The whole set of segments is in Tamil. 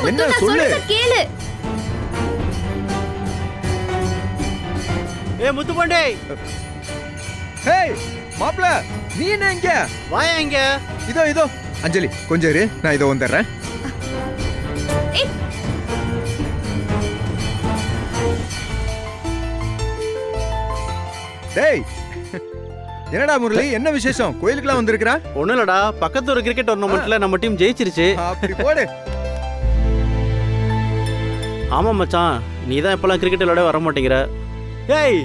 முத்து, என்ன நான் சொல்லு? சொல்றத கேளு. ஏ முத்துப்பாண்டே, ஹேய் மாப்ள, நீ என்ன இங்க? வாயா இங்க. இதோ அஞ்சலி கொஞ்சம் இரு, நான் இதோ வந்துடுறேன். ஏய், டேய் என்னடா முரளி, என்ன விசேஷம்? கோயிலுக்குலாம் வந்திருக்கிறா? ஒண்ணும் இல்லடா, பக்கத்து ஒரு கிரிக்கெட் டோர்னமெண்ட்ல நம்ம டீம் ஜெயிச்சிருச்சு. அப்படி போடு. ஆமா மச்சான், நீ தான் இப்பெல்லாம் கிரிக்கெட் விளையாட வர மாட்டேங்கிற. ஏய்,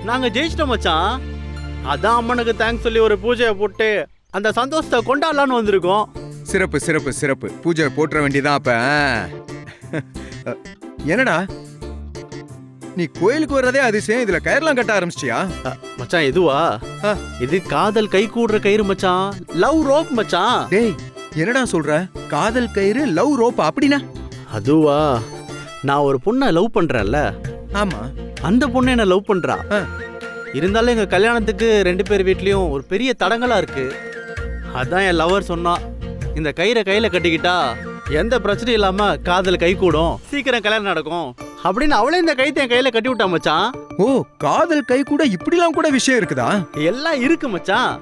நாங்க ஜெயிச்சிட்டோம் மச்சான். அதான் அம்மனுக்கு தேங்க்ஸ் சொல்லி ஒரு பூஜையை போட்டு அந்த சந்தோஷத்தை கொண்டாடலான்னு வந்திருக்கோம். சிறப்பு சிறப்பு சிறப்பு. பூஜை போட்டுற வேண்டியதான் அப்ப. என்னடா நீ கோயிலுக்கு வர்றதே அதிசயம், இதுல கயிறுலாம் கட்ட ஆரம்பிச்சிட்டியா? மச்சான் இதுவா? இது காதல் கை கூடுற கயிறு மச்சான். லவ் ரோப் மச்சான். டேய் என்னடா சொல்ற? காதல் கயிறு லவ் ரோப் அப்படின்னா? அதுவா, நான் ஒரு பொண்ணை லவ் பண்றேன்ல, ஆமா. அந்த பொண்ணு என்ன லவ் பண்றா. ஆ. இருந்தாலும் எங்க கல்யாணத்துக்கு 2 பேர் வீட்லயும் ஒரு பெரிய தடங்களா இருக்கு. அதான் என் லவர் சொன்னா, இந்த கயிறை கையில கட்டிக்கிட்டா எந்த பிரச்சனையும் இல்லாம காதல் கை கூடும், சீக்கிரம் கல்யாணம் நடக்கும் அப்படின்னு அவளே இந்த கைத்தை என் கையில கட்டி விட்டா மச்சான். ஓ, காதல் கை கூட இப்படிலாம் கூட விஷயம் இருக்குதா? எல்லாம் இருக்கு மச்சான்.